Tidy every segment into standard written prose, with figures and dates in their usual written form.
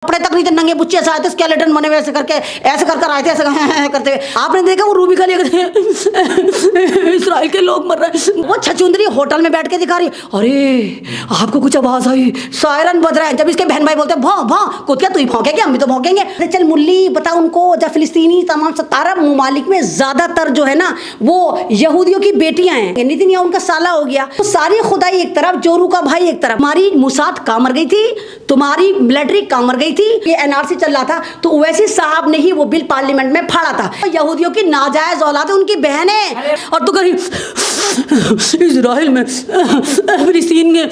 कपड़े तक नहीं थे, नंगे बुच्चे ऐसे आए थे, स्केलेटन बने हुए ऐसे करके, ऐसे कर कर आए थे, ऐसे करते हुए। आपने देखा वो रूबी खाली इस्राइल के लोग मर रहे हैं, वो छछूंदरी होटल में बैठ के दिखा रही, अरे आपको कुछ आवाज आई, सायरन बज रहा है। जब इसके बहन भाई बोलते हैं भौं भौं, खुद क्या तू ही भौंकेगी, हम भी तो भौंकेंगे। चल मुल्ली बता उनको, जब फिलिस्तीनी तमाम अरब ममालिक में ज्यादातर जो है ना वो यहूदियों की बेटियां हैं। नितिन या उनका साला हो गया, तो सारी खुदाई एक तरफ, जोरू का भाई एक तरफ। हमारी मुसाद कहाँ मर गई थी, तुम्हारी मिलिट्री कहाँ मर गई थी। ये एनआरसी चल रहा था तो ओवैसी साहब ने ही वो बिल पार्लियामेंट में फाड़ा था। यहूदियों की नाजायज औलाद है, उनकी बहन है, और तू कहीं इजराइल में फिलिस्तीन ने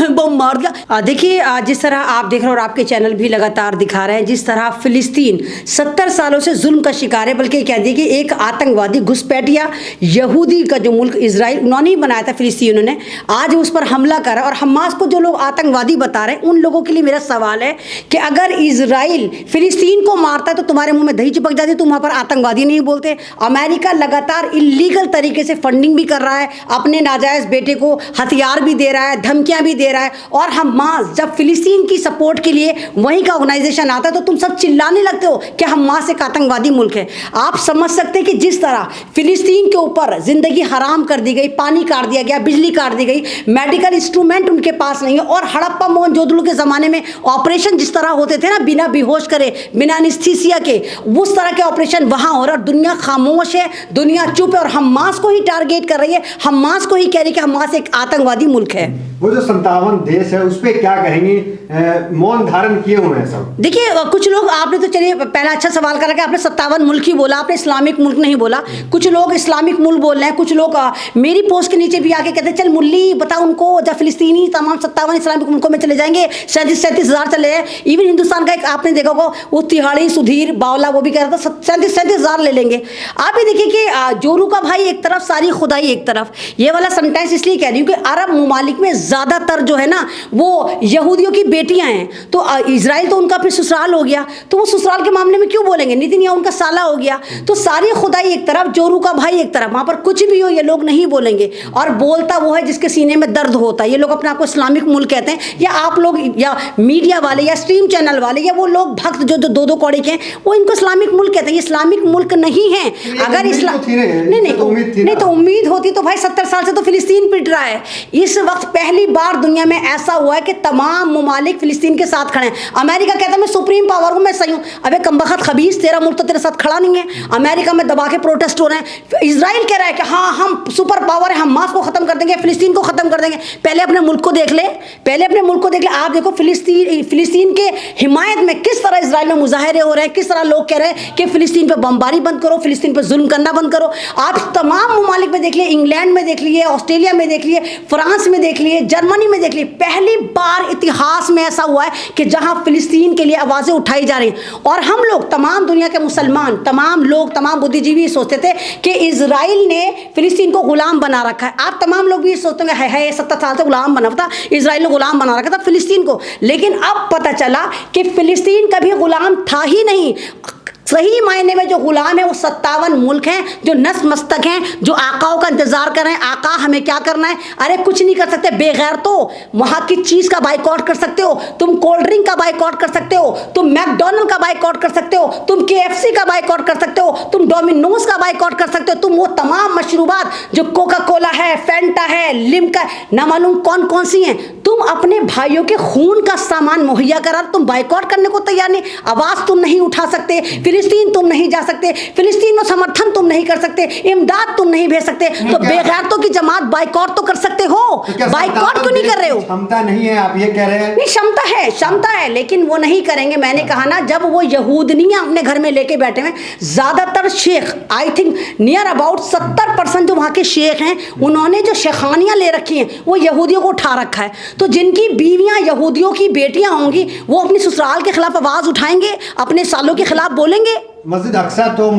बम मार दिया। देखिए जिस तरह आप देख रहे हो और आपके चैनल भी लगातार दिखा रहे हैं, जिस तरह फिलिस्तीन 70 सालों से जुल्म का शिकार है, बल्कि कह दिए कि एक आतंकवादी घुसपैठिया यहूदी का जो मुल्क इजराइल उन्होंने ही बनाया था फिलिस्तीन, उन्होंने आज उस पर हमला करा। और हमास को जो लोग आतंकवादी बता रहे हैं उन लोगों के लिए मेरा सवाल है कि अगर इजराइल फिलिस्तीन को मारता है तो तुम्हारे मुंह में दही चिपक जाती है, तुम वहां पर आतंकवादी नहीं बोलते। अमेरिका लगातार इलीगल तरीके से फंडिंग भी कर रहा है, अपने नाजायज बेटे को हथियार भी दे रहा है, धमकियां भी दे रहा है। और हमास जब फिलिस्तीन की सपोर्ट के लिए वहीं का ऑर्गेनाइजेशन आता है तो तुम सब चिल्लाने लगते हो कि हमास एक आतंकवादी मुल्क है। आप समझ सकते हैं कि जिस तरह फिलिस्तीन के ऊपर जिंदगी हराम कर दी गई, पानी काट दिया गया, बिजली काट दी गई, मेडिकल इंस्ट्रूमेंट उनके पास नहीं है, और हड़प्पा मोहनजोदड़ो के जमाने में ऑपरेशन जिस तरह होते थे ना, बिना बेहोश करे, बिना एनेस्थीसिया के, उस तरह के ऑपरेशन वहां हो रहा है। दुनिया खामोश है, दुनिया चुप है, और हमास को ही टारगेट कर रही है, हमास को ही कह रही है कि हमास एक आतंकवादी मुल्क है। वो जो 57 देश है उस पर क्या कहेंगे, मौन धारण किए हुए हैं सब। देखिए कुछ लोग, आपने तो चलिए पहला अच्छा सवाल करा कि आपने 57 मुल्क ही बोला, आपने इस्लामिक मुल्क नहीं बोला। कुछ लोग इस्लामिक मुल्क बोल रहे हैं, कुछ लोग मेरी पोस्ट के नीचे भी आके कहते हैं चल मुल्ली बता उनको, जब फिलिस्तीनी तमाम 57 इस्लामिक मुल्कों में चले जाएंगे 37 हज़ार चले हैं। इवन हिंदुस्तान का एक आपने देखा होगा वो तिहाड़ी सुधीर बावला, वो भी कह रहा था 37 हज़ार ले लेंगे। आप ये देखिए कि जोरू का भाई एक तरफ, सारी खुदाई एक तरफ। ये वाला सेंटेंस इसलिए कह रही हूँ कि अरब ममालिक में ज्यादातर जो है ना वो यहूदियों की बेटियां हैं, तो इजराइल तो उनका फिर ससुराल हो गया, तो वो ससुराल के मामले में क्यों बोलेंगे, नितिन या उनका साला हो गया। तो सारी खुदाई एक तरफ, जोरू का भाई एक तरफ, वहां पर कुछ भी हो ये लोग नहीं बोलेंगे। और बोलता वो है जिसके सीने में दर्द होता है। ये लोग अपने आप को इस्लामिक मुल्क कहते हैं, या आप लोग या मीडिया वाले या स्ट्रीम चैनल वाले या वो लोग भक्त जो दो कौड़े के हैं वो इनको इस्लामिक मुल्क कहते हैं। ये इस्लामिक मुल्क नहीं है। अगर इस्लाम नहीं तो उम्मीद होती तो भाई 70 साल से तो फिलिस्तीन पिट रहा है। इस वक्त पहली बार दुनिया में ऐसा हुआ है कि तमाम ममालिक फिलिस्तीन के साथ खड़े हैं। अमेरिका कहता है मैं सुप्रीम पावर हूं, मैं सही हूं। अबे कमबख्त खबीस, तेरा मुल्क तो तेरे साथ खड़ा नहीं है। अमेरिका में दबा के प्रोटेस्ट हो रहे हैं। इजराइल कह रहा है कि हाँ हम सुपर पावर है, हमास को खत्म कर देंगे, फिलिस्तीन को खत्म कर देंगे। पहले अपने मुल्क को देख ले, पहले अपने मुल्क को देख ले। आप देखो फिलिस्तीन के हिमायत में किस तरह इजराइल में मुजाहरे हो रहे हैं, किस तरह लोग कह रहे हैं कि फिलिस्तीन पर बमबारी बंद करो, फिलिस्तीन पर जुल्म करना बंद करो। आप तमाम ममालिक में देख लिए, इंग्लैंड में देख लिए, ऑस्ट्रेलिया में देख लिए, फ्रांस में देख लिए, जर्मनी में देख लिए, पहली बार इतिहास में ऐसा हुआ है कि जहां फिलिस्तीन के लिए आवाजें उठाई जा रही हैं। और हम लोग तमाम दुनिया के मुसलमान, तमाम लोग, तमाम बुद्धिजीवी सोचते थे कि इजराइल ने फिलिस्तीन को गुलाम बना रखा है। आप तमाम लोग भी सोचते हैं है 70 साल से गुलाम बना था, इजराइल ने गुलाम बना रखा था फिलिस्तीन को। लेकिन अब पता चला कि फिलिस्तीन कभी गुलाम था ही नहीं। सही मायने में जो गुलाम है वो 57 मुल्क हैं जो नस मस्तक हैं, जो आकाओं का इंतजार कर रहे हैं। आका हमें क्या करना है, अरे कुछ नहीं कर सकते बेगैर। तो वहां की चीज का बाइकआउट कर सकते हो, तुम कोल्ड ड्रिंक का बाइकआउट कर सकते हो, तुम मैकडोनल्ड का बाइकआउट कर सकते हो, तुम KFC का बाइकआउट कर सकते हो, तुम डोमिनोज का बाइकआउट कर सकते हो, तुम वो तमाम मशरूबात जो कोका कोला है, फेंटा है, लिम्का, ना मालूम कौन कौन सी हैं, तुम अपने भाइयों के खून का सामान मुहैया करा, तुम बाइकआउट करने को तैयार नहीं। आवाज तुम नहीं उठा सकते, फिलिस्तीन तुम नहीं जा सकते, फिलिस्तीन में समर्थन तुम नहीं कर सकते, इमदाद तुम नहीं भेज सकते। तो बेगैरतों की जमात बाइकआउट तो कर सकते हो, बाइकआउट क्यों नहीं कर रहे हो? क्षमता नहीं है, आप ये कह रहे हैं? नहीं, क्षमता है लेकिन वो नहीं करेंगे। मैंने कहा ना, जब वो यहूदनियां अपने घर में लेके बैठे हुए, ज्यादातर शेख, आई थिंक नियर अबाउट 70% जो वहां के शेख हैं, उन्होंने जो शेखानियां ले रखी हैं वो यहूदियों को उठा रखा है। तो जिनकी बीवियां यहूदियों की बेटियां होंगी वो अपनी ससुराल के खिलाफ आवाज उठाएंगे, अपने सालों के खिलाफ बोलेंगे। मस्जिद अक्सा तो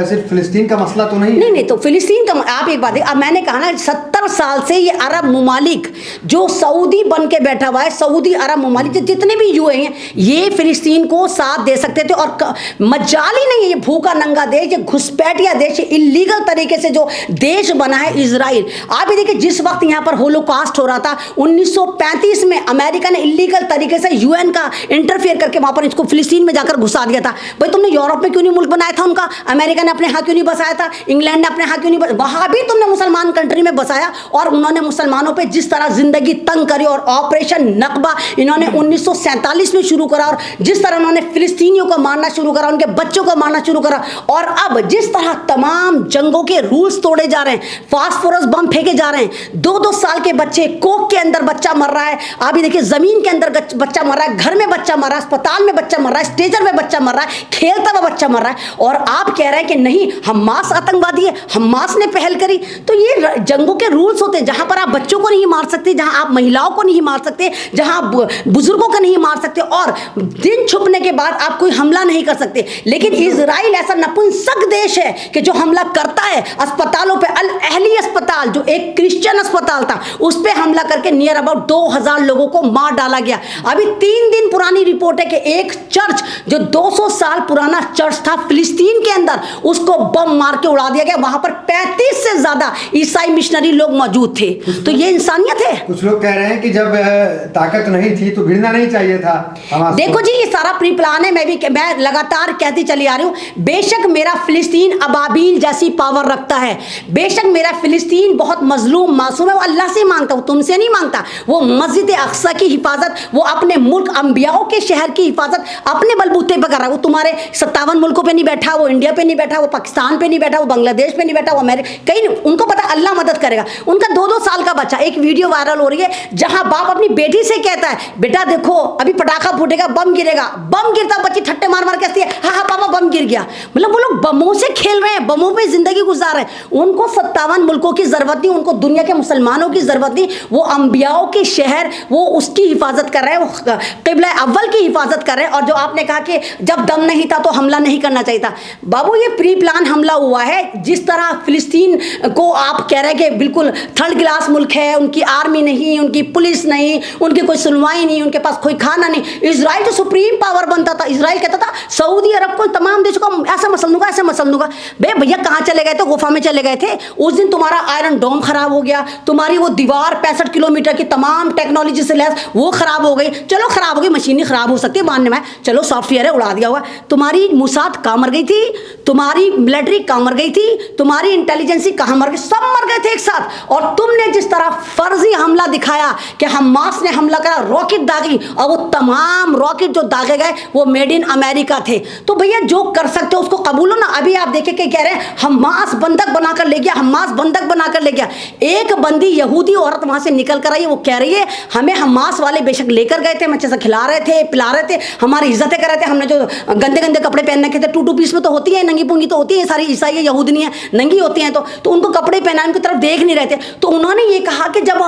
सिर्फ फिलिस्तीन का मसला तो नहीं है। नहीं तो फिलिस्तीन का, आप एक बात है, अब मैंने कहा ना 70 70 साल से ये अरब ममालिक जो सऊदी बन के बैठा हुआ है, सऊदी अरब ममालिक जितने भी यूए हैं, ये फिलिस्तीन को साथ दे सकते थे। और मजाल ही नहीं है, ये भूखा नंगा देश, ये घुसपैठिया देश, इलीगल तरीके से जो देश बना है इजराइल। आप भी देखिए, जिस वक्त यहाँ पर होलोकॉस्ट हो रहा था 1935 में, अमेरिका ने इलीगल तरीके से यूएन का इंटरफेयर करके वहां पर इसको फिलिस्तीन में जाकर घुसा दिया था। भाई तुमने यूरोप में क्यों नहीं मुल्क बनाया था उनका? अमेरिका ने अपने यहाँ क्यों नहीं बसाया था? इंग्लैंड ने अपने यहाँ क्यों नहीं? वहां भी तुमने मुसलमान कंट्री में बसाया और उन्होंने मुसलमानों पे जिस तरह जिंदगी तंग करी, और ऑपरेशन नकबा इन्होंने 1947 में शुरू करा, और जिस तरह उन्होंने फिलिस्तीनियों को मारना शुरू करा, उनके बच्चों को मारना शुरू करा, और अब जिस तरह तमाम जंगों के रूल्स तोड़े जा रहे हैं, फास्फोरस बम फेंके जा रहे हैं, 2-2 साल के बच्चे, कोक के अंदर बच्चा मर रहा है, आप ही देखिए जमीन के अंदर बच्चा मर रहा है, घर में बच्चा मर रहा है, अस्पताल में बच्चा मर रहा है, स्टेजर में बच्चा मर रहा है, खेलता हुआ बच्चा मर रहा है, और आप कह रहे हैं कि नहीं हमास आतंकवादी है, हमास ने पहल करी। तो ये जंगों के रूल्स होते हैं, जहां पर आप बच्चों को नहीं मार सकते, जहां आप महिलाओं को नहीं मार सकते, जहां आप बुजुर्गों को नहीं मार सकते, और दिन छुपने के बाद आप कोई हमला नहीं कर सकते। लेकिन इजराइल ऐसा नपुंसक देश है कि जो हमला करता है अस्पतालों पे, अल अहली अस्पताल जो एक क्रिश्चियन अस्पताल था उस पे हमला करके नियर अबाउट 2000 लोगों को मार डाला गया। अभी 3 दिन पुरानी रिपोर्ट है कि एक चर्च जो 200 साल पुराना चर्च था फिलिस्तीन के अंदर, उसको बम मार के उड़ा दिया गया। वहां पर 35 से ज्यादा ईसाई मिशनरी लोग मौजूद थे। तो ये इंसानियत है। कुछ लोग कह रहे हैं कि जब ताकत नहीं थी तो भिड़ना नहीं चाहिए था हमास को। देखो जी, ये सारा प्री प्लान है। मैं लगातार कहती चली आ रही हूँ, बेशक मेरा फिलिस्तीन अबाबील जैसी पावर रखता है, बेशक मेरा फिलिस्तीन बहुत मजलूम मासूम है, वो अल्लाह से मांगता, वो तुमसे नहीं मांगता। वो मस्जिद अक्सा की हिफाजत, वो अपने मुल्क अंबियाओं के शहर की हिफाजत अपने बलबूते पर कर रहा है। वो तुम्हारे 57 मुल्कों पे नहीं बैठा, वो इंडिया पे नहीं बैठा, वो पाकिस्तान पे नहीं बैठा, वो बांग्लादेश पे नहीं बैठा, वो अमेरिका कहीं नहीं। उनको पता अल्लाह मदद करेगा। उनका 2-2 साल का बच्चा, एक वीडियो वायरल हो रही है जहां बाप अपनी बेटी से कहता है, बेटा देखो अभी पटाखा फूटेगा, बम गिरेगा। बम गिरता, बच्ची ठट्टे मार मार के हंसती है, हाँ हाँ पापा बम गिर गया। मतलब वो लोग बमों से खेल रहे हैं, बमों पे जिंदगी गुजार रहे हैं। उनको 57 मुल्कों की जरूरत नहीं, उनको दुनिया के मुसलमानों की जरूरत नहीं। वो अंबियाओं के शहर, वो उसकी हिफाजत कर रहे हैं, वो क़िबला अव्वल की हिफाजत कर रहे हैं। और जो आपने कहा कि जब दम नहीं था तो हमला नहीं करना चाहिए था, बाबू ये प्री प्लान हमला हुआ है। जिस तरह फिलिस्तीन को आप कह रहे हैं कि बिल्कुल थर्ड क्लास मुल्क है, उनकी आर्मी नहीं, उनकी पुलिस नहीं, उनकी कोई सुनवाई नहीं, उनके पास कोई खाना नहीं। इजराइल जो सुप्रीम पावर बनता था, इजराइल कहता था सऊदी अरब को, तमाम देशों को ऐसा मसल दूंगा, ऐसे मसल दूंगा। बे भैया कहाँ चले गए थे? गुफा में चले गए थे। उस दिन तुम्हारा आयरन डोम खराब हो गया, तुम्हारी वो दीवार 65 किलोमीटर की तमाम टेक्नोलॉजी से लैस वो खराब हो गई। चलो खराब हो गई, मशीनें खराब हो सकती है मानने में, चलो सॉफ्टवेयर है उड़ा दिया हुआ। तुम्हारी मुसाद कहाँ मर गई थी, तुम्हारी मिलिट्री कहाँ मर गई थी, तुम्हारी इंटेलिजेंसी कहाँ मर गई, सब मर गए थे एक साथ। और तुमने जिस तरह फर्जी हमला दिखाया कि हमास ने हमला करा, रॉकेट दागी, और वो तमाम रॉकेट जो दागे गए वो मेड इन अमेरिका थे। तो भैया जो कर सकते हो उसको कबूलो ना। अभी आप देखें कि कह रहे हैं हमास बंधक बनाकर ले गया, हमास बंधक बनाकर ले गया। एक बंदी यहूदी औरत वहां से निकल कर आई, वो कह रही है हमें हमास वाले बेशक लेकर गए थे, हम अच्छे से खिला रहे थे, पिला रहे थे, हमारी इज्जतें कर रहे थे, हमने जो गंदे गंदे कपड़े पहन रखे थे, 2 पीस में तो होती है, नंगी पुंगी तो होती है, सारी ईसाई यहूदनी है, नंगी होती हैं, तो उनको कपड़े पहना, उनकी तरफ देख नहीं रहे थे। तो उन्होंने ये कहा कि जब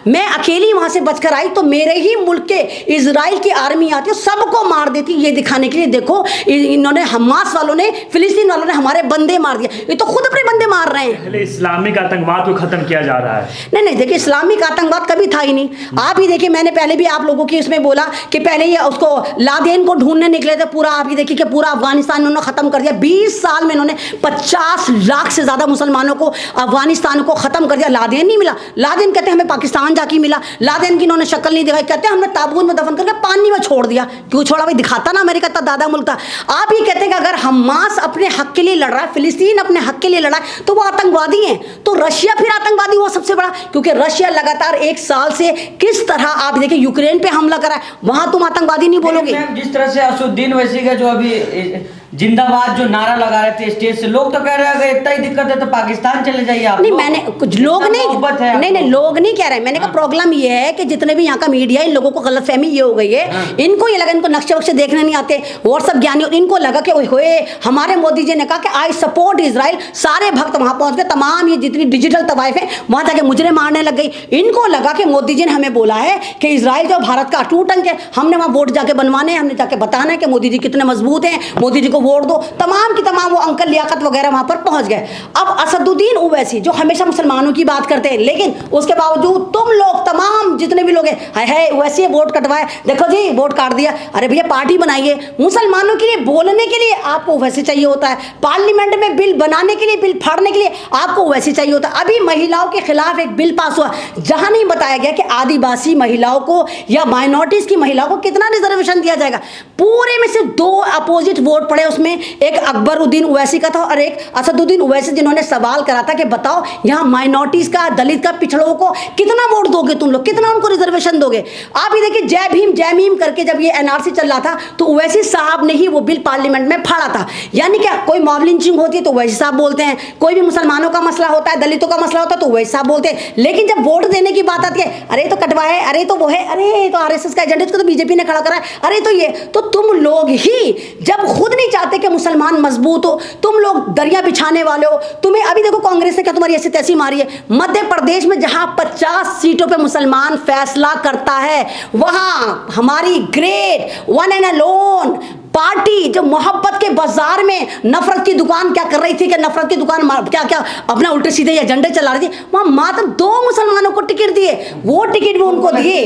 मैं अकेली वहां से बचकर आई तो मेरे ही मुल्क के इजराइल की आर्मी आती है, सबको मार देती, ये दिखाने के लिए देखो इन्होंने हमास वालों ने, फिलिस्तीन वालों ने हमारे बंदे मार दिया। ये तो खुद अपने बंदे मार रहे हैं। पहले इस्लामिक आतंकवाद को खत्म किया जा रहा है। नहीं देखिए, इस्लामिक आतंकवाद कभी था ही नहीं। आप ही देखिए, मैंने पहले भी आप लोगों की इसमें बोला कि पहले ये उसको लादेन को ढूंढने निकले थे, पूरा आप ही देखिए कि पूरा अफगानिस्तान उन्होंने खत्म कर दिया। 20 साल में इन्होंने 50 लाख से ज्यादा मुसलमानों को, अफगानिस्तान को खत्म कर दिया। लादेन नहीं मिला, लादेन कहते हैं हमें पाकिस्तान जाके मिला, लादेन की इन्होंने शक्ल नहीं दिखाई, कहते हैं हमने ताबूत में दफन करके पानी में छोड़ दिया। क्यों छोड़ा भाई? दिखाता ना अमेरिका था दादा मुल्क था। आप ही कहते हैं कि अगर हमास अपने हक के लिए लड़ रहा है, फिलिस्तीन अपने हक के लिए लड़ा है, तो वो आतंकवादी हैं। तो रशिया फिर आतंकवादी हुआ सबसे बड़ा, क्योंकि रशिया लगातार 1 साल से किस तरह आप देखिए यूक्रेन पे हमला करा है, वहां तुम आतंकवादी नहीं बोलोगे। जिस तरह से असुद्दीन ओवैसी का जो अभी जिंदाबाद जो नारा लगा रहे थे स्टेज से, लोग तो कह रहे हैं अगर इतना ही दिक्कत है तो पाकिस्तान चले जाइए आप। नहीं मैंने कुछ लोग नहीं लोग नहीं कह रहे। मैंने कहा प्रॉब्लम ये है कि जितने भी यहाँ का मीडिया, इन लोगों को गलतफहमी ये हो गई है, इनको ये लगा, इनको नक्शे वक्शे देखने नहीं आते, व्हाट्सएप ज्ञानी, इनको लगा कि ओए हमारे मोदी जी ने कहा कि आई सपोर्ट इजराइल, सारे भक्त वहां पहुंच गए, तमाम ये जितनी डिजिटल तवाइफ है वहां जाके मुजरे मारने लग गई। इनको लगा कि मोदी जी ने हमें बोला है कि इजराइल जो भारत का अटूट अंग है, हमने वहां वोट जाके बनवाने हैं, हमने जाके बताना है कि मोदी जी कितने मजबूत हैं, मोदी जी को वोट दो, तमाम की तमाम वो अंकल लियाकत वगैरह वहाँ पर पहुँच गए। अब असदुद्दीन ओवैसी जो हमेशा मुसलमानों की बात करते हैं, लेकिन उसके बावजूद तुम लोग तमाम जितने भी लोग हैं, है वैसे वोट कटवाए, देखो जी वोट काट दिया। अरे भैया पार्टी बनाइए, मुसलमानों के लिए बोलने के लिए आपको वैसे चाहिए होता है, पार्लियामेंट में बिल बनाने के लिए, बिल फाड़ने के लिए आपको वैसे चाहिए होता है। अभी महिलाओं के खिलाफ एक बिल पास हुआ जहां नहीं बताया गया कि आदिवासी महिलाओं को या माइनॉरिटीज की महिलाओं को कितना रिजर्वेशन दिया जाएगा। पूरे में से 2 अपोजिट वोट पड़े, उसमें एक अकबरुद्दीन ओवैसी का था और एक असदुद्दीन ओवैसी, जिन्होंने सवाल करा था कि बताओ यहाँ माइनॉरिटीज का, दलित का, पिछड़ों को कितना वोट दोगे तुम लोग, कितना उनको रिजर्वेशन दोगे। आप ये देखिए जय भीम जय मीम करके जब ये एनआरसी चल रहा था तो ओवैसी साहब ने ही वो बिल पार्लियामेंट में फाड़ा था। यानी क्या, कोई मॉब लिंचिंग होती है तो ओवैसी साहब बोलते हैं, कोई भी मुसलमानों का मसला होता है, दलितों का मसला होता है तो ओवैसी साहब बोलते हैं। लेकिन जब वोट देने की बात आती है, अरे तो कटवाए, अरे तो वो है, अरे तो आरएसएस का एजेंडा, इसको तो बीजेपी ने खड़ा करा है, अरे तो ये, तो तुम लोग ही जब खुद नहीं चाहते कि मुसलमान मजबूत हो, तुम लोग दरिया बिछाने वाले हो। तुम्हें अभी देखो कांग्रेस ने क्या तुम्हारी ऐसी तैसी मारी है। मध्य प्रदेश में जहां 50 सीटों पे मुसलमान फैसला करता है, वहां हमारी great one and alone party जो मोहब्बत के बाजार में नफरत की दुकान क्या कर रही थी कि नफरत की दुकान क्या क्या अपना उल्टे सीधे एजेंडे चला रही थी, वहां मात्र 2 मुसलमानों को टिकट दिए। वो टिकट भी उनको दिए,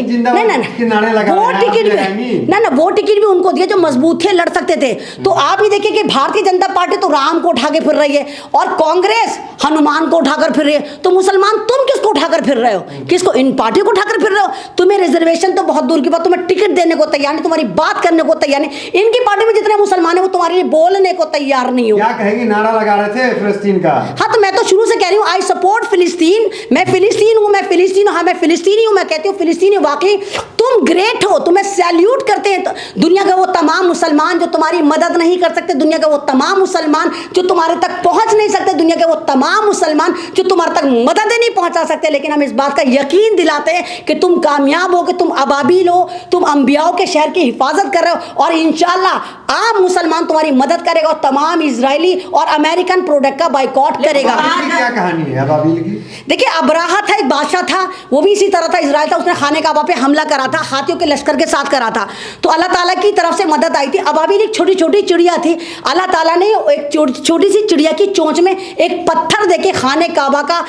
वो टिकट भी उनको दिए जो मजबूत थे, लड़ सकते थे। तो आप ही देखिए कि भारतीय जनता पार्टी तो राम को उठा के फिर रही है और कांग्रेस हनुमान को उठाकर फिर रही है। तो मुसलमान तुम किसको उठाकर फिर रहे हो, किसको, इन पार्टियों को उठाकर फिर रहे हो। तुम्हें रिजर्वेशन तो बहुत दूर की बात, तुम्हें टिकट देने को तैयार नहीं, तुम्हारी बात करने को तैयार नहीं। इनकी पार्टी में जितने मुसलमान है वो तुम्हारे लिए बोलने को तैयार नहीं हो। क्या कहेंगे, नारा लगा रहे थे फिलिस्तीन का। हाँ तो मैं तो शुरू से कह रही हूँ आई सपोर्ट फिलिस्तीन, मैं फिलिस्तीन हूँ, मैं फिलिस्तीन हूँ, हाँ मैं फिलिस्तीनी हूँ, मैं कहती हूँ फिलिस्तीनी वाकई तुम ग्रेट हो, तुम्हें सैल्यूट करते हैं। तो दुनिया के वो तमाम मुसलमान जो तुम्हारी मदद नहीं कर सकते, दुनिया के वो तमाम मुसलमान जो तुम्हारे तक पहुंच नहीं सकते, दुनिया के वो तमाम मुसलमान जो तुम्हारे तक मदद नहीं पहुंचा सकते, लेकिन हम इस बात का यकीन दिलाते हैं कि तुम कामयाब हो, कि तुम अबाबिल हो, तुम अंबियाओं के शहर की हिफाजत कर रहे हो और इंशाल्लाह आम मुसलमान तुम्हारी मदद करेगा और तमाम इजरायली और अमेरिकन प्रोडक्ट का बाइकॉट करेगा। क्या कहानी है अबाबिल की? देखिए अबराहा था, एक बादशाह था, वो भी इसी तरह था, इजराइल था, उसने खाने काबा पे हमला करा था, हाथियों के लश्कर के साथ करा था। तो अल्लाह ताला की तरफ से मदद आई थी। अबाबिल एक छोटी छोटी चिड़िया थी, अल्लाह ताला ने एक छोटी सी चिड़िया की चोंच में एक पत्थर देके खाने काबा का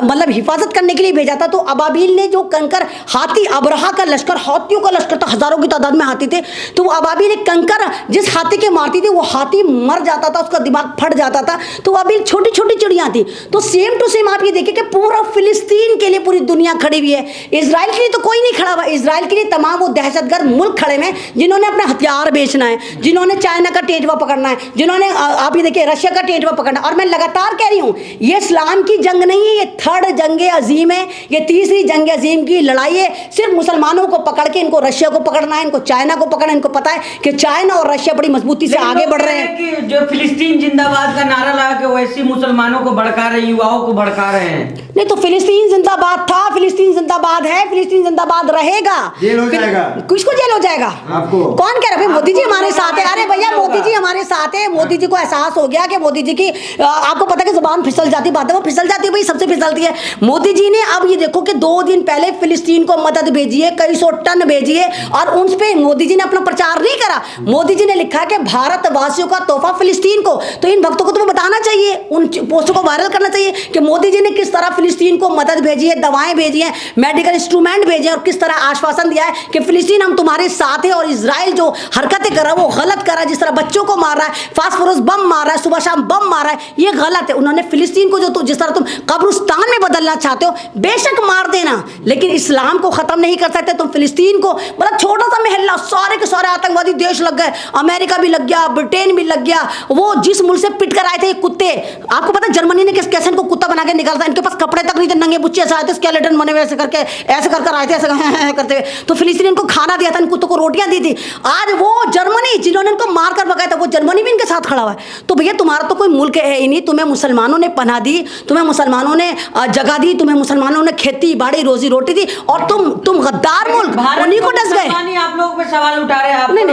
मतलब हिफाजत करने के लिए भेजा था। तो अबाबिल ने जो कंकर, हाथी अबराहा का लश्कर, हाथियों का लश्कर था, हजारों की तादाद में हाथी थे, तो वो अबाबिल एक कंकर जिस हाथी के मारती थी वो हाथी मर जाता था, उसका दिमाग फट जाता था। तो अबाबिल छोटी छोटी चिड़िया थी। तो सेम टू सेम आप ये देखिए कि पूरा फिलिस्तीन के लिए पूरी दुनिया खड़ी हुई है। इजराइल के लिए तो कोई नहीं खड़ा हुआ, इजराइल के लिए तमाम वो दहशतगर्द मुल्क खड़े हैं जिन्होंने अपने हथियार बेचना है, जिन्होंने चाइना का टेंटवा पकड़ना है, जिन्होंने आप ये देखिए रशिया का टेंटवा पकड़ना। और मैं लगातार कह रही हूँ ये इस्लाम की जंग नहीं है, ये 3rd जंग अजीम है, ये 3री जंग अजीम की लड़ाई है। सिर्फ मुसलमानों को पकड़ के इनको रशिया को पकड़ना है, इनको चाइना को पकड़ना है। इनको पता है कि चाइना और रशिया बड़ी मजबूती से आगे बढ़ रहे हैं। कि जो फिलिस्तीन जिंदाबाद का नारा लगा के वैसे मुसलमानों को भड़का रहे, युवाओं को भड़का रहे हैं। नहीं तो फिलिस्तीन जिंदाबाद था, फिलिस्तीन जिंदाबाद है, फिलिस्तीन जिंदाबाद रहेगा। जेल हो जाएगा, किसको जेल हो जाएगा? आपको। कौन कह रहा है? मोदी जी हमारे साथ है। अरे भैया मोदी जी हमारे साथ है। मोदी जी को एहसास हो गया कि मोदी जी की आपको पता है कि जुबान फिसल जाती, बातें वो फिसल जाती है, भाई सबसे फिसलती है। मोदी जी ने अब ये देखो कि 2 दिन पहले फिलिस्तीन को मदद भेजी है, कई 100 टन भेजी है और उन पे मोदी जी ने अपना प्रचार नहीं करा। मोदी जी ने लिखा है कि भारतवासियों का तोहफा फिलिस्तीन को। तो इन भक्तों को तुम्हें बताना चाहिए, उन पोस्टों को वायरल करना चाहिए कि मोदी जी ने किस तरह फिलिस्तीन को मदद भेजी है, दवाएं भेजी हैं, मेडिकल इंस्ट्रूमेंट भेजे और किस तरह आश्वासन दिया है कि फिलिस्तीन हम तुम्हारे साथ है। और इजराइल जो हरकतें कर रहा है वो गलत कर रहा है, जिस तरह बच्चों को मार रहा है, फास्फोरस बम मार रहा है, सुबह शाम बम मार रहा है, ये गलत है। उन्होंने फिलिस्तीन को जो जिस तरह तुम कब्रिस्तान में बदलना चाहते हो, बेशक मार देना, लेकिन इस्लाम को खत्म नहीं कर सकते तुम। फिलिस्तीन को मतलब छोटा सा महल्ला, सारे के सारे आतंकवादी देश लग गए, अमेरिका भी लग गया, ब्रिटेन भी लग गया। वो जिस मुल्क से पिट कर आए थे कुत्ते, आपको पता है जर्मनी ने कैसे इनको कुत्ता बना के निकालता, इनके पास कपड़े तक नहीं थे, नंगे बुच्चे ऐसे आए थे, स्केलेटन बने हुए ऐसे करके, ऐसे कर आए थे, ऐसे करते हुए। तो फिलिस्तीन इनको खाना दिया था, इन कुत्तों को रोटियां दी थी। आज वो जर्मनी जिन्होंने इनको मार कर भगाया था, वो जर्मनी भी इनके साथ खड़ा हुआ है। तो भैया तुम्हारा तो कोई मुल्क है ही नहीं, तुम्हें मुसलमानों ने पनाह दी, तुम्हें मुसलमानों ने जगह दी, तुम्हें मुसलमानों ने खेती बाड़ी रोजी रोटी दी और तुम गद्दार मुल्क उन्हीं को डस गए। आप लोग पे सवाल उठा रहे हैं, आप नहीं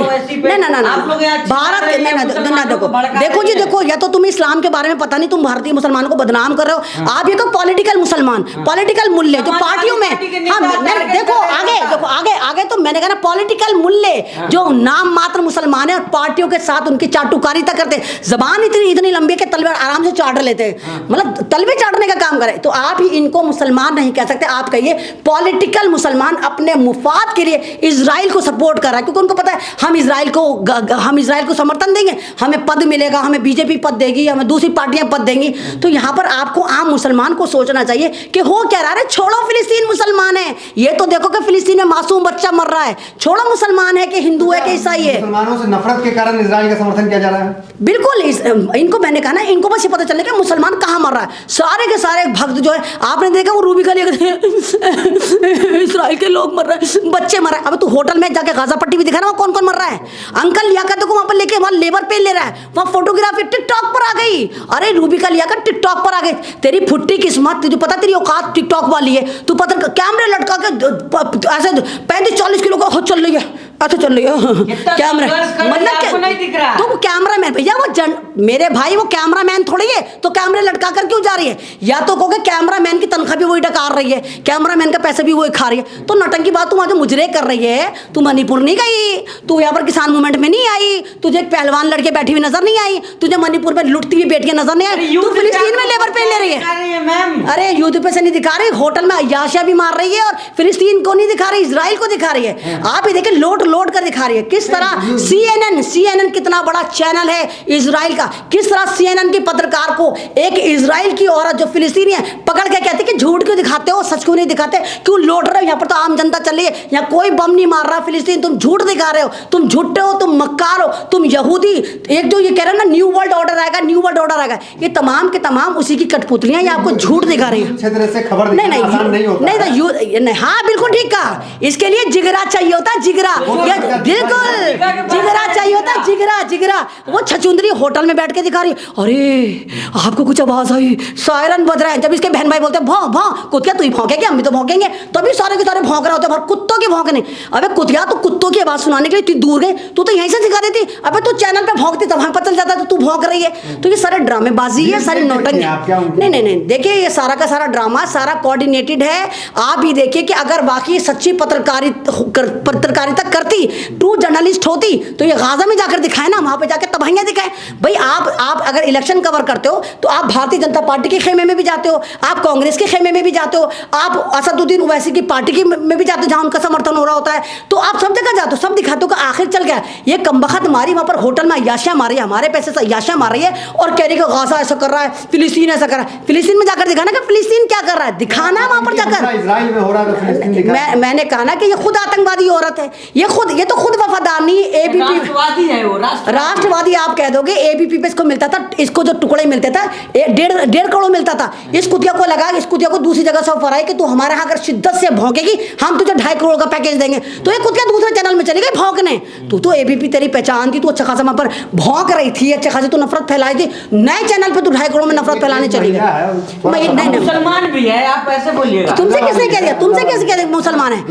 भारत देखो जी देखो, या तो तुम्हें इस्लाम के बारे में पता नहीं, तुम भारतीय मुसलमानों को बदनाम कर रहे हो। आप ये तो पॉलिटिकल मुसलमान, पॉलिटिकल मूल्य जो पार्टियों में, देखो आगे तो मैंने कहा ना, पॉलिटिकल मूल्य जो नाम मात्र मुसलमान है और पार्टियों के साथ उनकी चाटुकारिता क्या करते हैं, जबान इतनी लंबी है कि तलवे आराम से चाट लेते हैं, मतलब तलवे चाटने का काम करे। तो आप ही इनको मुसलमान नहीं कह सकते, आप कहिए पॉलिटिकल मुसलमान अपने मुफाद के लिए इजराइल को सपोर्ट कर रहा है, क्योंकि उनको पता है हम इजराइल को समर्थन देंगे, हमें पद मिलेगा, हमें बीजेपी पद देगी, हमें दूसरी पार्टियां पद देंगी। तो यहाँ पर आपको आम मुसलमान को सोचना चाहिए कि हो क्या रहा है, छोड़ो फिलिस्तीन मुसलमान है, ये तो देखो कि फिलिस्तीन में मासूम बच्चा मर रहा है, छोड़ो मुसलमान है कि हिंदू है कि ईसाई है। मुसलमानों से नफरत के कारण इजराइल का समर्थन किया जा रहा है। बिल्कुल इनको मैंने कहा ना, इनको बस ये पता चले कि मुसलमान कहाँ मर रहा है। सारे के सारे भक्त जो है, आपने देखा वो रूबी का इस्राइल के लोग मर रहे हैं, बच्चे मर रहे हैं। अब तू होटल में जाके गाजा पट्टी भी दिखा ना, कौन कौन मर रहा है। अंकल लियाकत को वहां पर लेके वहां लेबर पे ले रहा है, वहां फोटोग्राफी टिकटॉक पर आ गई। अरे रूबी का लियाकत टिकटॉक पर आ गई, तेरी फुट्टी किस्मत, तुझे पता तेरी औकात टिकटॉक वाली है, तू पता कैमरे लटका के ऐसे 35-40 किलो का चल रही है, ऐसे चल रही है कैमरा, मतलब तो कैमरा मैन भैया वो मेरे भाई वो कैमरा मैन थोड़ी है, तो कैमरे लटका कर क्यों जा रही है। या तो कहोगे कैमरा मैन की तनख्वाह भी वही डकार रही है, कैमरा मैन का पैसे भी वही खा रही है। तो नटंकी बात तुम आज मुजरे कर रही है, तू मणिपुर नहीं गई, तू यहाँ पर किसान मूवमेंट में नहीं आई, तुझे एक पहलवान लड़के बैठी हुई नजर नहीं आई, तुझे मणिपुर में लुटती हुई बेटियां नजर नहीं आई, तू फिलिस्तीन में लेबर पे ले रही है। अरे युद्ध पे से नहीं दिखा रही, होटल में अय्याशियां भी मार रही है, और फिलिस्तीन को नहीं दिखा रही, इजराइल को दिखा रही है। आप ही देखिए लोट कर दिखा रही है किस तरह। CNN कितना बड़ा चैनल है इजराइल का, किस तरह CNN की पत्रकार को एक इजराइल की औरत जो फिलिस्तीनी है पकड़ के कहती कि झूठ क्यों दिखाते हो, सच क्यों नहीं दिखाते, क्यों लौट रहे हो, यहाँ पर तो आम जनता चल रही है, यहाँ कोई बम नहीं मार रहा फिलिस्तीन, तुम झूठ दिखा रहे हो, तुम झूठे हो, तुम मक्कार हो, तुम यहूदी। एक जो ये कह रहे हैं ना न्यू वर्ल्ड ऑर्डर आएगा, न्यू वर्ल्ड ऑर्डर आएगा, ये तमाम के तमाम उसी की कठपुतलियां, ये आपको झूठ दिखा रही है। क्षेत्र से खबर नहीं नहीं, हाँ बिल्कुल ठीक कहा, इसके लिए जिगरा चाहिए होता है, जिगरा, बिल्कुल जिगरा चाहिए होता है, जिगरा। वो छचुंदरी होटल में बैठ के दिखा रही, अरे आपको कुछ आवाज आई, सायरन बज रहा है। जब इसके बहन भाई बोलते हैं भौं कुतिया तू ही भौंकेगी, हम भी तो भौंकेंगे, तभी सारे के सारे भौंक रहे होते हैं, कुत्तों के भौंकने। अबे कुतिया तो कुत्तों की आवाज सुनाने के लिए तू दूर गई, तू तो यहीं से दिखा देती, अबे तू चैनल पे भौंकती तब हमें पता चल जाता तू भौंक रही है। तो ये सारे ड्रामेबाजी है, सारी नौटंकी। नहीं, देखिए ये सारा का सारा ड्रामा सारा कोऑर्डिनेटेड है। आप ही देखिए कि अगर वाकई सच्ची पत्रकारिता करती, ट्रू जर्नलिस्ट होती, तो ये गाजा में जाकर दिखाए ना, वहां पे जाकर तबाहियां दिखाए। भाई आप अगर इलेक्शन कवर करते हो तो आप भारतीय जनता पार्टी के खेमे में भी जाते हो, आप कांग्रेस के खेमे में भी जाते हो, आप असदुद्दीन ओवैसी की पार्टी की में भी जाते हो जहां उनका समर्थन हो रहा होता है, तो आप सब जगह जाते हो, सब दिखाते हो कि आखिर चल गया ये कमबख्त मारी वहां पर होटल में अय्याशियां मारी, हमारे पैसे से अय्याशियां मार रही है, और कह रही है गाजा ऐसा कर रहा है, फिलिस्तीन ऐसा कर रहा है। फिलिस्तीन में जाकर दिखाना कि फिलिस्तीन क्या कर रहा है, दिखाना वहां पर जाकर। इजराइल में हो रहा है, मैंने कहा ना कि ये खुद आतंकवादी औरत है, ये तो खुद वफादार नहीं, एबीपी है वो राष्ट्रवादी आप कह दोगे। एबीपी पे इसको मिलता था, इसको जो टुकड़े मिलते था 1.5 करोड़ मिलता था, इस कुतिया को लगा, इस कुतिया को दूसरी जगह से ऑफर आई कि तू हमारे यहाँ अगर शिद्दत से भौंकेगी हम तुझे 2.5 करोड़ का पैकेज देंगे, तो ये कुतिया दूसरे चैनल में चली गई भौंकने। तू तो एबीपी तेरी पहचान थी, तू अच्छा खासा वहां पर भौंक रही थी, अच्छा खासी तू नफरत फैलाई थी, नए चैनल पे तू 2.5 करोड़ में नफरत फैलाने चली गई। मुसलमान भी है, आप ऐसे बोलिएगा। तुमसे किसने कह दिया, तुमसे कैसे कह दिया मुसलमान है।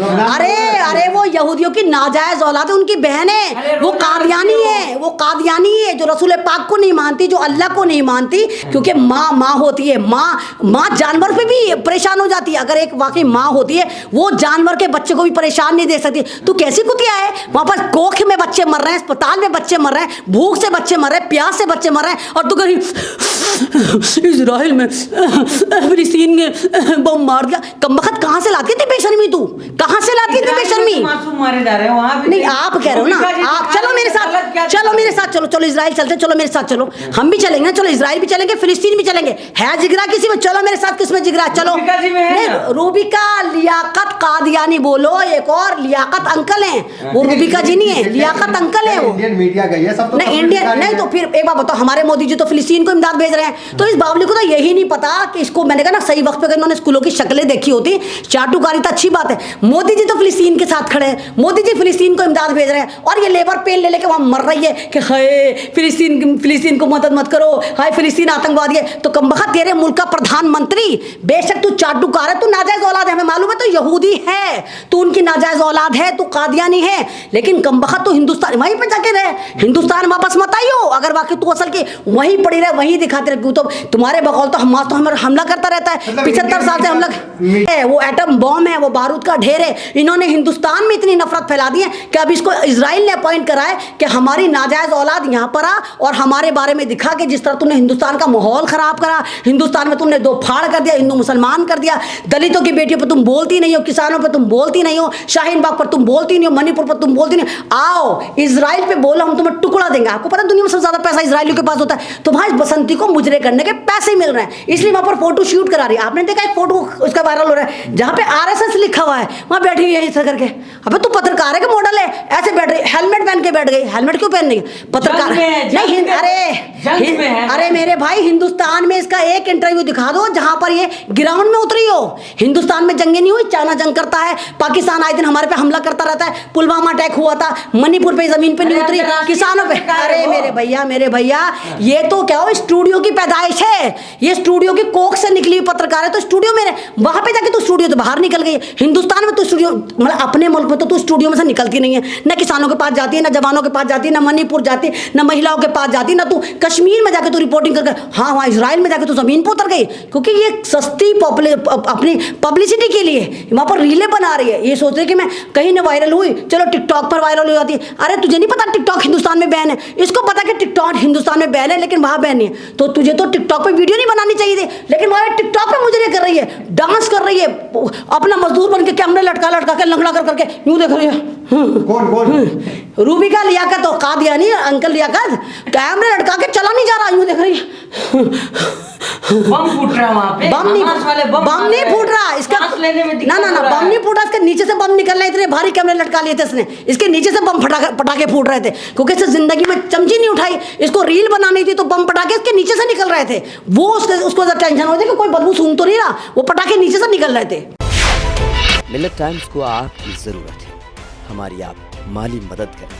अरे वो यहूदियों की नाजायज औलाद है, उनकी बहन है, वो कादियानी है, वो कादियानी है जो रसूल पाक को नहीं मानती, जो अल्लाह को नहीं मानती, क्योंकि माँ होती है, माँ जानवर पे भी परेशान हो जाती है। अगर एक वाकई माँ होती है वो जानवर के बच्चे को भी परेशान नहीं देख सकती। तू कैसी कुतिया है, वहां पर कोख में बच्चे मर रहे हैं, अस्पताल में बच्चे मर रहे हैं, भूख से बच्चे मर रहे हैं, प्यास से बच्चे मर रहे हैं, और तू कहीं इजराइल में फिलिस्तीन में बम मार दिया। कमबख्त कहाँ से लाती थी बेशर्मी, तू कहाँ से लाती थी बेशर्मी। मासूम मारे जा रहे हैं वहां भी। नहीं आप कह रहे हो ना, आप चलो मेरे साथ, चलो इजराइल चलते, चलो मेरे साथ चलो, हम भी चलेंगे ना, चलो इजराइल भी चलेंगे, फिलिस्तीन भी चलेंगे, है जिगरा किसी में, चलो मेरे साथ, किसमें जिगरा, चलो। रूबिका लियाकत कादियानी बोलो, एक और लियाकत अंकल हैं, वो रूबिका जी नहीं है, लियाकत अंकल है वो। इंडियन मीडिया गई है सब, तो नहीं इंडियन नहीं, तो फिर एक बात बताओ, हमारे मोदी जी तो फिलिस्तीन को इमदाद भेज रहे हैं, तो इस बावली को तो यही नहीं पता कि इसको, मैंने कहा ना सही वक्त पे अगर इन्होंने स्कूलों की शक्लें देखी होती, चाटुकारी तो अच्छी बात है, मोदी जी तो फिलिस्तीन के साथ खड़े हैं, मोदी जी फिलिस्तीन को इमदाद भेज रहे हैं, और ये लेबर पेन ले लेके वहां मर रही है कि हाय फिलिस्तीन को मदद मत करो, हाय फिलिस्तीन आतंकवादी है। तो कमबख्त तेरे मुल्क का प्रधानमंत्री, बेशक तू चाटुकार है, तू नाजायज औलाद है, हमें मालूम है, तो यहूदी है, तू उनकी नाजायज औलाद है, तू कादियानी है, लेकिन कमबख्त तो हिंदुस्तान वहीं पर जाके रहे, हिंदुस्तान वापस मत आइयो अगर वाकई तू असल की वहीं पड़ी रहे, वहीं दिखाते रहे। तो तुम्हारे बकौल तो हमास तो हमारा हमला करता रहता है, मतलब 75 साल से हमला। वो एटम बॉम्ब है, वो बारूद का ढेर है। इन्होंने हिंदुस्तान में इतनी नफरत फैला दी है कि अब इसको इजराइल ने अपॉइंट करा है कि हमारी नाजायज औलाद यहाँ पर आ और हमारे बारे में दिखा कि जिस तरह तुमने हिंदुस्तान का माहौल खराब करा, हिंदुस्तान में तुमने दो फाड़ कर दिया, हिंदू मुसलमान कर दिया, दलितों की बेटियों पर तुम बोलती नहीं हो, किसानों पर तुम बोलती नहीं हो, शाहीन बाग पर तुम बोलती नहीं हो, मणिपुर पर तुम बोलती नहीं। आओ इजराइल पे बोलो, हम तुम्हें टुकड़ा देंगे। आपको पता है दुनिया में सबसे ज्यादा पैसा इजराइलियों के पास होता है, तो भाई बसंती को मुजरे करने के पैसे मिल रहे हैं, इसलिए वहां पर फोटो शूट करा रही है। आपने देखा एक फोटो उसका वायरल हो रहा है जहां पे आरएसएस लिखा हुआ है, वहां बैठी हुई है ऐसा करके। अबे तू पत्रकार है कि मॉडल है? ऐसे बैठ रही, हेलमेट पहन के बैठ गई। हेलमेट क्यों पहन रही? पत्रकार नहीं। अरे मेरे भाई, हिंदुस्तान में इसका एक इंटरव्यू दिखा दो जहां पर ये ग्राउंड में उतरी हो। हिंदुस्तान में जंगे नहीं हुई, चाइना जंग करता है, पाकिस्तान आए दिन हमारे पे हमला करता रहता है, पुलवामा अटैक हुआ था, मणिपुर पे जमीन पे नहीं उतरी, किसानों पे। अरे मेरे भैया ये तो क्या हो, स्टूडियो की पैदाइश है, ये स्टूडियो की कोख से निकली हुई पत्रकार है। तो स्टूडियो में वहां पे जाके तू स्टूडियो से बाहर निकल गई। हिंदुस्तान में तो स्टूडियो, मतलब अपने मुल्क में तो तू स्टूडियो में से निकलती नहीं है, न किसानों के पास जाती है, न जवानों के पास जाती है, न मणिपुर जाती है, न महिलाओं के पास जाती, न तू कश्मीर में जाके तू रिपोर्टिंग कर। हाँ, वहाँ इजराइल में जाके तू जमीन पर उतर गई, क्योंकि ये सस्ती अपनी पब्लिसिटी के लिए वहां पर रीले बना रही है। ये सोच रही कि मैं कहीं न वायरल हुई, चलो टिकटॉक पर वायरल हो जाती है। अरे तुझे नहीं पता टिकटॉक हिंदुस्तान में बैन है? इसको पता कि टिकटॉक हिंदुस्तान में बैन है लेकिन वहां बैन नहीं है। तो तुझे तो टिकटॉक पे वीडियो नहीं बनानी चाहिए थी, लेकिन वहां टिकटॉक पे मुझे कर रही है, डांस कर रही है, अपना मजदूर बन के कैमरे लटका के लंगड़ा कर करके यूं देख रही है। कौन रूबिका लियाकत तो कादियानी अंकल लियाकत, कैमरे लटका के चला नहीं जा रहा, यूं देख रही है। बम फूट रहा है वहां पे, बम नहीं फूट रहा इसका, लेने में ना बम नहीं फूटा, इसके नीचे से बम निकल रहे, इतने भारी कैमरे लटका लिए थे इसने, इसके नीचे से बम पटाखे फूट रहे थे, क्योंकि इससे जिंदगी में चमची नहीं उठाई, इसको रील बनानी थी तो बम पटाखे इसके नीचे से निकल रहे थे। वो उसको टेंशन हो जाए कि कोई बदबू सूंघ तो नहीं रहा, वो पटाखे नीचे से निकल रहे थे। मिलेट टाइम्स को आपकी जरूरत है, हमारी आप माली मदद करें।